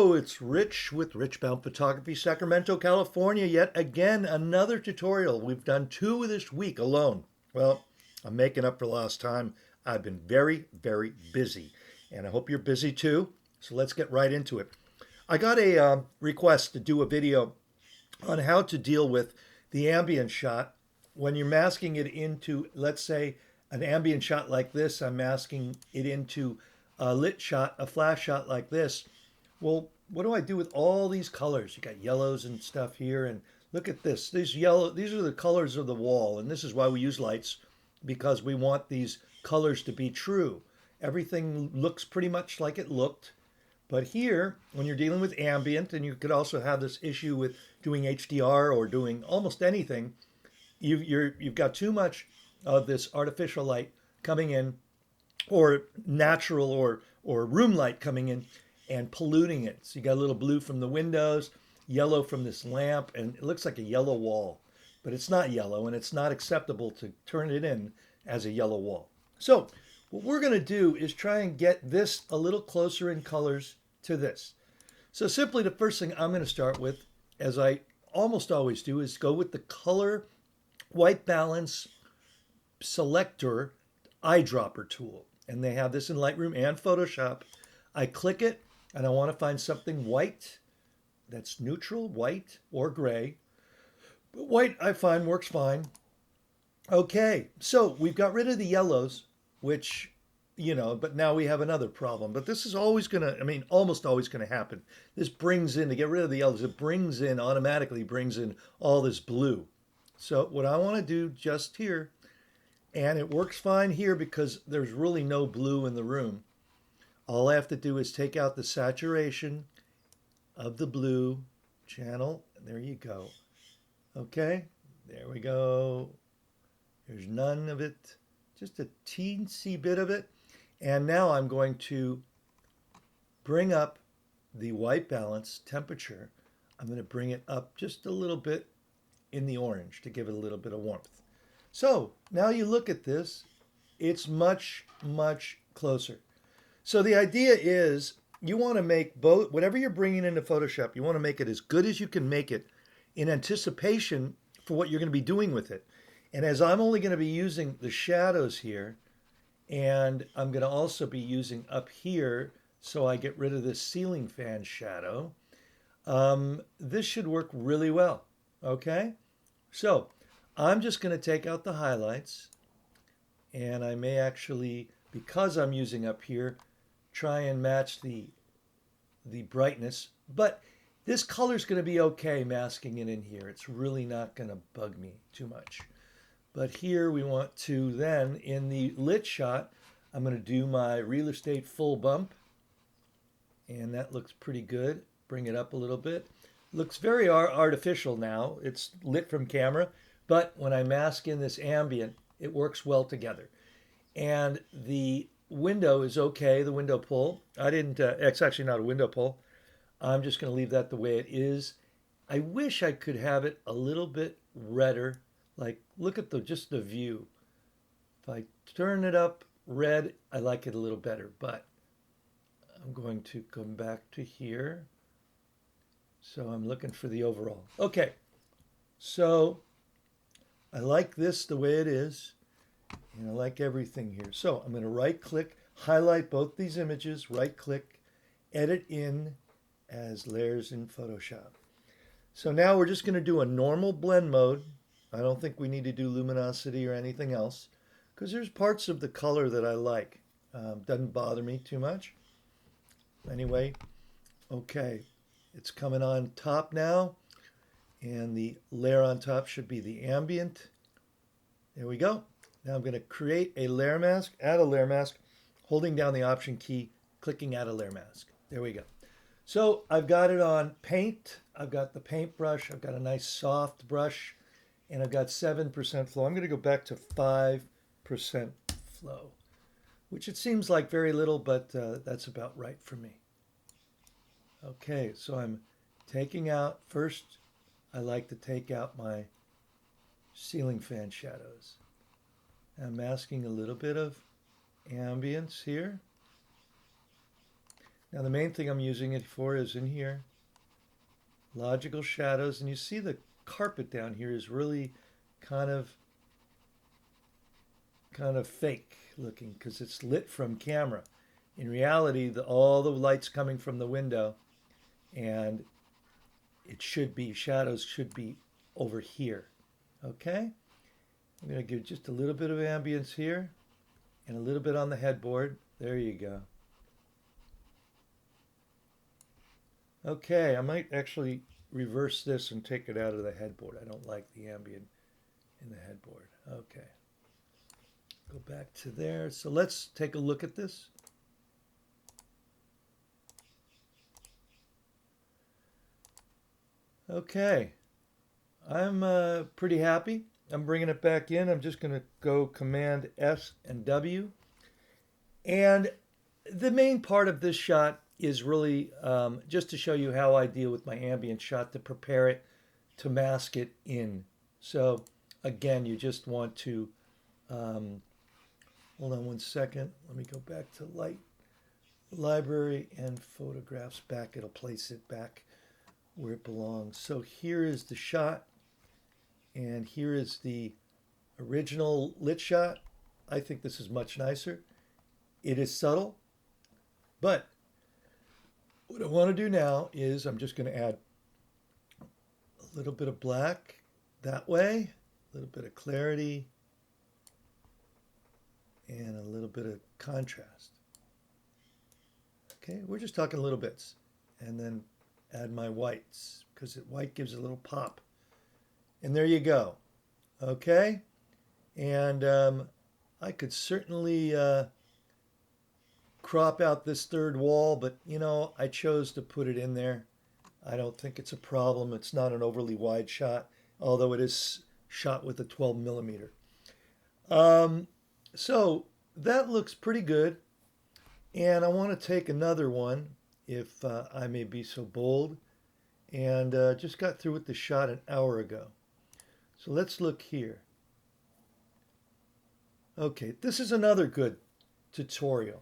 Hello, it's Rich with Rich Baum Photography, Sacramento, California. Yet again, another tutorial. We've done two this week alone. Well, I'm making up for lost time. I've been very, very busy, and I hope you're busy too. So let's get right into it. I got a request to do a video on how to deal with the ambient shot when you're masking it into, let's say, an ambient shot like this. I'm masking it into a lit shot, a flash shot like this. Well, what do I do with all these colors? You got yellows and stuff here, and look at this. These are the colors of the wall, and this is why we use lights, because we want these colors to be true. Everything looks pretty much like it looked, but here, when you're dealing with ambient, and you could also have this issue with doing HDR or doing almost anything, you've got too much of this artificial light coming in, or natural or room light coming in and polluting it. So you got a little blue from the windows, yellow from this lamp, and it looks like a yellow wall, but it's not yellow, and it's not acceptable to turn it in as a yellow wall. So what we're going to do is try and get this a little closer in colors to this. So simply the first thing I'm going to start with, as I almost always do, is go with the color white balance selector eyedropper tool. And they have this in Lightroom and Photoshop. I click it and I want to find something white that's neutral, white or gray. But white I find works fine. Okay, so we've got rid of the yellows, which, but now we have another problem. But this is always going to, almost always going to happen. This brings in, to get rid of the yellows, it automatically brings in all this blue. So what I want to do just here, and it works fine here because there's really no blue in the room. All I have to do is take out the saturation of the blue channel. There you go. Okay, there we go. There's none of it, just a teensy bit of it. And now I'm going to bring up the white balance temperature. I'm going to bring it up just a little bit in the orange to give it a little bit of warmth. So now you look at this, it's much, much closer. So the idea is you want to make both, whatever you're bringing into Photoshop, you want to make it as good as you can make it in anticipation for what you're going to be doing with it. And as I'm only going to be using the shadows here, and I'm going to also be using up here, so I get rid of this ceiling fan shadow, this should work really well, okay? So I'm just going to take out the highlights, and I may actually, because I'm using up here, try and match the brightness. But this color is going to be okay masking it in here. It's really not going to bug me too much. But here we want to then, in the lit shot, I'm going to do my real estate full bump. And that looks pretty good. Bring it up a little bit. Looks very artificial now. It's lit from camera. But when I mask in this ambient, it works well together. And the window is okay, the window pull. It's actually not a window pull. I'm just going to leave that the way it is. I wish I could have it a little bit redder. Like, look at just the view. If I turn it up red, I like it a little better. But I'm going to come back to here. So I'm looking for the overall. Okay, so I like this the way it is, and I like everything here. So I'm going to right-click, highlight both these images, right-click, edit in as layers in Photoshop. So now we're just going to do a normal blend mode. I don't think we need to do luminosity or anything else, because there's parts of the color that I like. Doesn't bother me too much. Anyway, okay, it's coming on top now. And the layer on top should be the ambient. There we go. Now I'm going to create a layer mask, add a layer mask, holding down the Option key, clicking add a layer mask. There we go. So I've got it on paint. I've got the paintbrush. I've got a nice soft brush, and I've got 7% flow. I'm going to go back to 5% flow, which it seems like very little, but that's about right for me. Okay, so I'm taking out first. I like to take out my ceiling fan shadows. I'm masking a little bit of ambience here. Now the main thing I'm using it for is in here, logical shadows, and you see the carpet down here is really kind of fake looking because it's lit from camera. In reality, all the light's coming from the window, and it should be, shadows should be over here. Okay? I'm going to give just a little bit of ambience here and a little bit on the headboard. There you go. Okay, I might actually reverse this and take it out of the headboard. I don't like the ambient in the headboard. Okay. Go back to there. So let's take a look at this. Okay. I'm pretty happy. I'm bringing it back in. I'm just going to go Command S and W. And the main part of this shot is really just to show you how I deal with my ambient shot to prepare it to mask it in. So again, you just want to, hold on one second. Let me go back to light, library, and photographs back. It'll place it back where it belongs. So here is the shot, and here is the original lit shot. I think this is much nicer. It is subtle, but what I want to do now is I'm just going to add a little bit of black that way, a little bit of clarity, and a little bit of contrast. Okay, we're just talking little bits. And then add my whites, because white gives a little pop. And there you go. Okay, and I could certainly crop out this third wall, but you know, I chose to put it in there. I don't think it's a problem. It's not an overly wide shot, although it is shot with a 12 millimeter. So that looks pretty good. And I want to take another one, if I may be so bold. And just got through with the shot an hour ago. So let's look here. Okay, this is another good tutorial.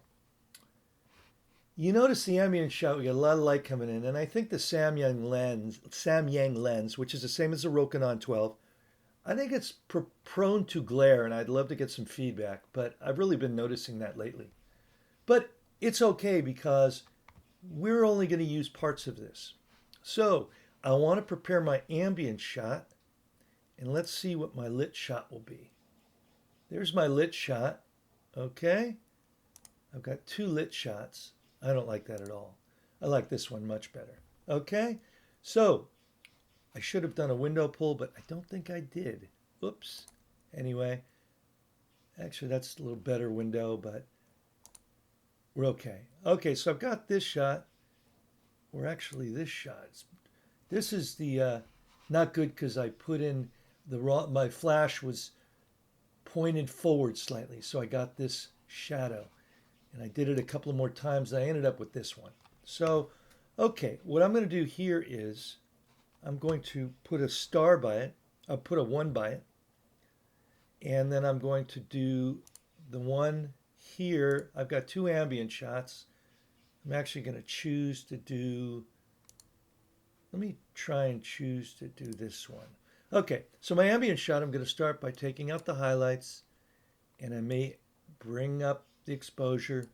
You notice the ambient shot, we got a lot of light coming in, and I think the Samyang lens, which is the same as the Rokinon 12, I think it's prone to glare, and I'd love to get some feedback, but I've really been noticing that lately. But it's okay because we're only going to use parts of this. So I want to prepare my ambient shot, and let's see what my lit shot will be. There's my lit shot. Okay, I've got two lit shots. I don't like that at all. I like this one much better. Okay, so I should have done a window pull, but I don't think I did. Oops. Anyway, actually that's a little better window, but we're okay. Okay, so I've got this shot, or actually this shot. This is the not good because I put in the wrong, my flash was pointed forward slightly, so I got this shadow. And I did it a couple of more times, and I ended up with this one. So, okay, what I'm going to do here is I'm going to put a star by it. I'll put a 1 by it. And then I'm going to do the one here. I've got two ambient shots. I'm actually going to choose to do, let me try and choose to do this one. Okay, so my ambient shot, I'm going to start by taking out the highlights, and I may bring up the exposure.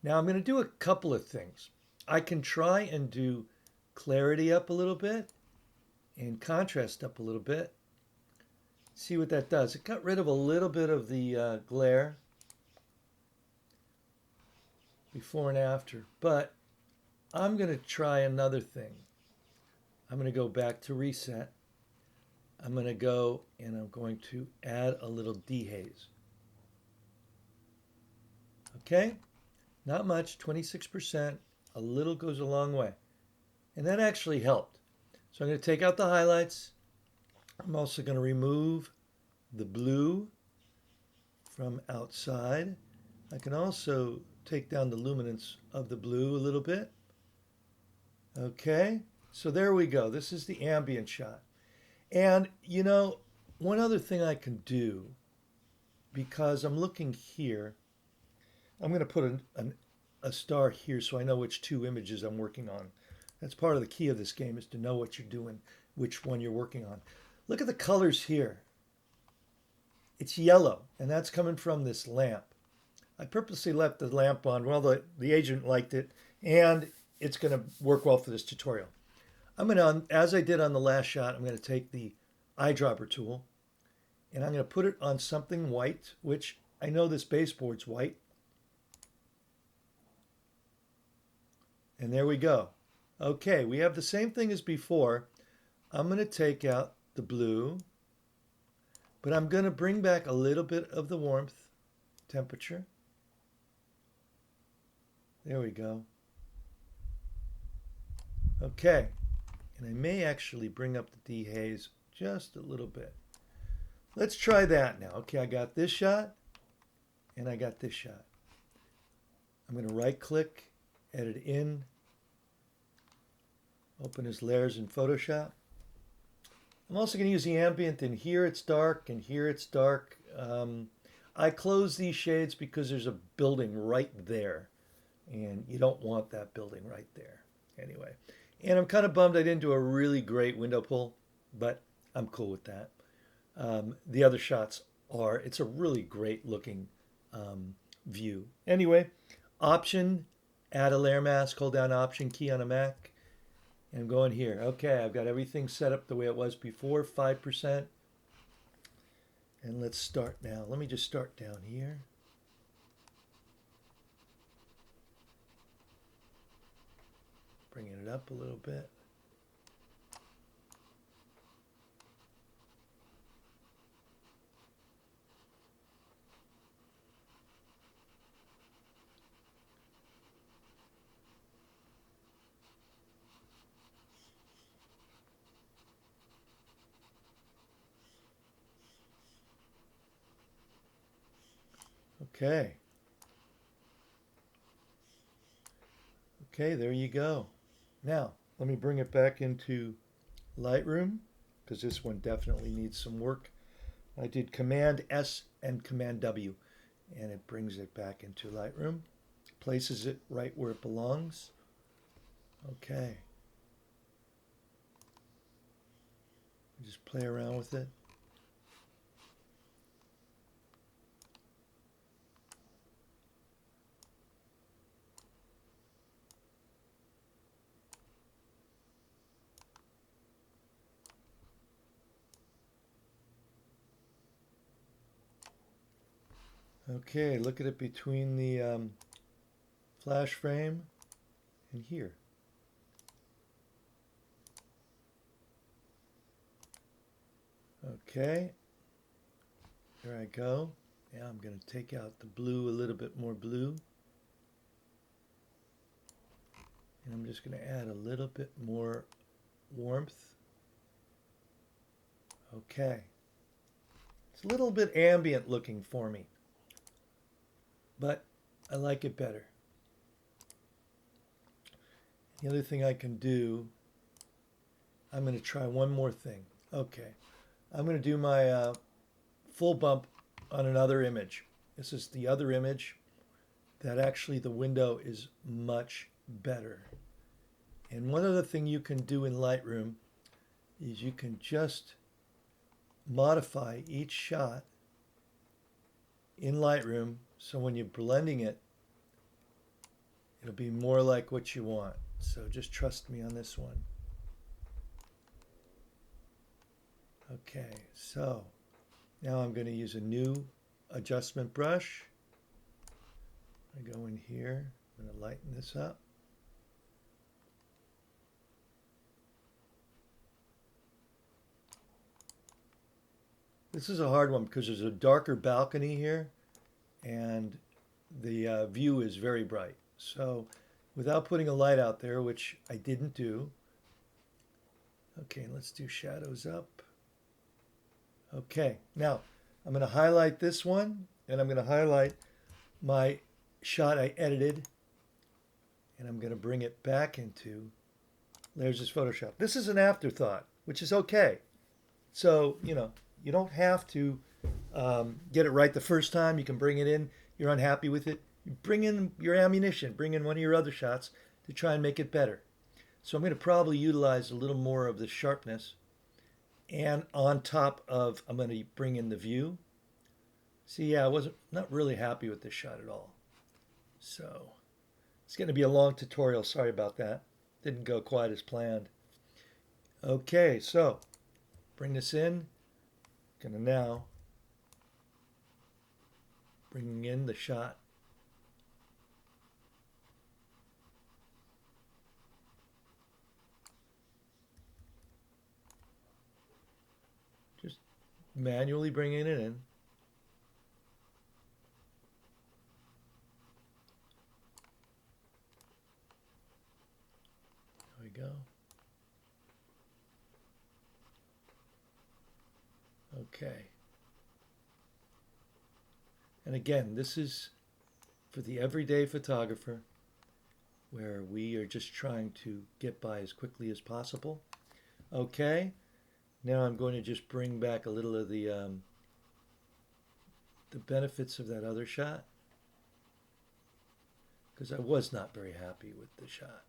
Now I'm going to do a couple of things. I can try and do clarity up a little bit and contrast up a little bit. See what that does. It got rid of a little bit of the glare before and after, but I'm going to try another thing. I'm going to go back to reset. I'm going to go and I'm going to add a little dehaze. Okay, not much, 26%. A little goes a long way. And that actually helped. So I'm going to take out the highlights. I'm also going to remove the blue from outside. I can also take down the luminance of the blue a little bit. Okay, so there we go. This is the ambient shot. And, you know, one other thing I can do, because I'm looking here, I'm going to put a star here so I know which two images I'm working on. That's part of the key of this game is to know what you're doing, which one you're working on. Look at the colors here. It's yellow, and that's coming from this lamp. I purposely left the lamp on. Well, the agent liked it, and it's going to work well for this tutorial. I'm going to, as I did on the last shot, I'm going to take the eyedropper tool, and I'm going to put it on something white, which I know this baseboard's white. And there we go. Okay, we have the same thing as before. I'm going to take out the blue, but I'm going to bring back a little bit of the warmth, temperature. There we go. Okay, and I may actually bring up the dehaze just a little bit. Let's try that now. Okay, I got this shot, and I got this shot. I'm going to right-click, edit in, open as layers in Photoshop. I'm also going to use the ambient, and here it's dark, and here it's dark. I close these shades because there's a building right there, and you don't want that building right there. Anyway, and I'm kind of bummed I didn't do a really great window pull, but I'm cool with that. The other shots are, it's a really great looking view. Anyway, Option, add a layer mask, hold down Option key on a Mac, and I'm going here. Okay, I've got everything set up the way it was before, 5%. And let's start now. Let me just start down here. Bringing it up a little bit. Okay. Okay, there you go. Now, let me bring it back into Lightroom, because this one definitely needs some work. I did Command S and Command W, and it brings it back into Lightroom, places it right where it belongs. Okay. Just play around with it. Okay, look at it between the flash frame and here. Okay, there I go. Now I'm going to take out the blue, a little bit more blue. And I'm just going to add a little bit more warmth. Okay. It's a little bit ambient looking for me, but I like it better. The other thing I can do, I'm going to try one more thing. Okay. I'm going to do my full bump on another image. This is the other image that actually the window is much better. And one other thing you can do in Lightroom is you can just modify each shot in Lightroom so when you're blending it, it'll be more like what you want. So just trust me on this one. Okay, so now I'm going to use a new adjustment brush. I go in here, I'm going to lighten this up. This is a hard one because there's a darker balcony here and the view is very bright. So without putting a light out there, which I didn't do. Okay, let's do shadows up. Okay, now I'm going to highlight this one and I'm going to highlight my shot I edited and I'm going to bring it back into Layers as Photoshop. This is an afterthought, which is okay. So, you know, you don't have to get it right the first time. You can bring it in. You're unhappy with it. bring in your ammunition, bring in one of your other shots to try and make it better. So I'm going to probably utilize a little more of the sharpness. And on top of, I'm going to bring in the view. See, yeah, I wasn't not really happy with this shot at all. So it's going to be a long tutorial. Sorry about that. Didn't go quite as planned. Okay, so bring this in. Gonna now bring in the shot. Just manually bringing it in. There we go. Okay. And again, this is for the everyday photographer where we are just trying to get by as quickly as possible. Okay. Now I'm going to just bring back a little of the benefits of that other shot because I was not very happy with the shot.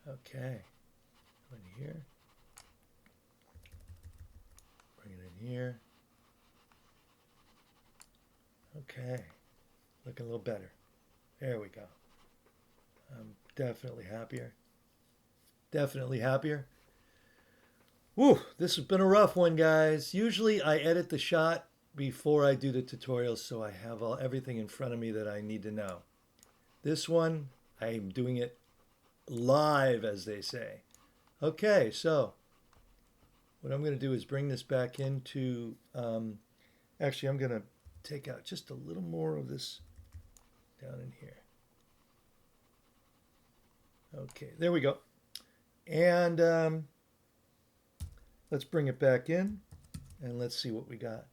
Okay. Go in here. Bring it in here. Okay. Looking a little better. There we go. I'm definitely happier. Definitely happier. Whew, this has been a rough one, guys. Usually I edit the shot before I do the tutorial so I have everything in front of me that I need to know. This one, I'm doing it live, as they say. Okay, so what I'm going to do is bring this back into, actually I'm going to take out just a little more of this down in here. Okay, there we go. And let's bring it back in and let's see what we got.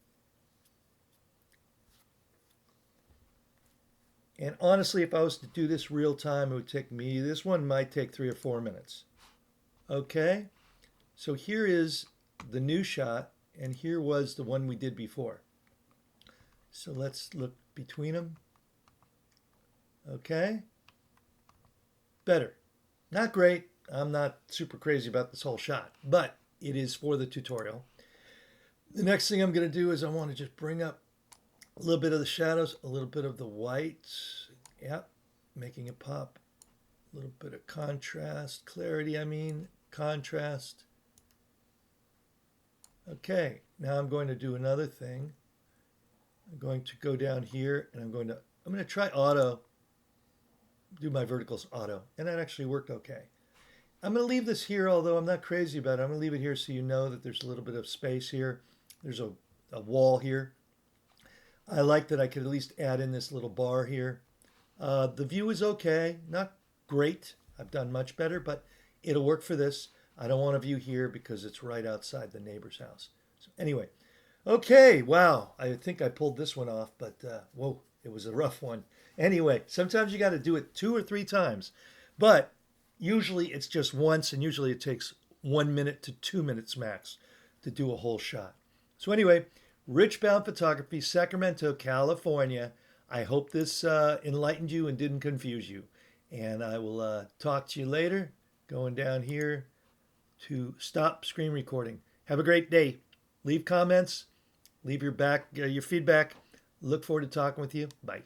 And honestly, if I was to do this real time, it would take me, this one might take 3 or 4 minutes. Okay, so here is the new shot, and here was the one we did before. So let's look between them. Okay, better. Not great. I'm not super crazy about this whole shot, but it is for the tutorial. The next thing I'm going to do is I want to just bring up a little bit of the shadows, a little bit of the whites. Yep, making it pop. A little bit of contrast, clarity, contrast. Okay, now I'm going to do another thing. I'm going to go down here and I'm going to try auto, do my verticals auto, and that actually worked okay. I'm going to leave this here, although I'm not crazy about it. I'm going to leave it here so you know that there's a little bit of space here. There's a wall here. I like that I could at least add in this little bar here. The view is okay, not great. I've done much better, but it'll work for this. I don't want a view here because it's right outside the neighbor's house. So anyway, okay, wow. I think I pulled this one off, but whoa, it was a rough one. Anyway, sometimes you got to do it 2 or 3 times, but usually it's just once, and usually it takes 1 minute to 2 minutes max to do a whole shot. So anyway, Rich Baum Photography, Sacramento, California. I hope this enlightened you and didn't confuse you. And I will talk to you later. Going down here to stop screen recording. Have a great day. Leave comments. Leave your feedback. Look forward to talking with you. Bye.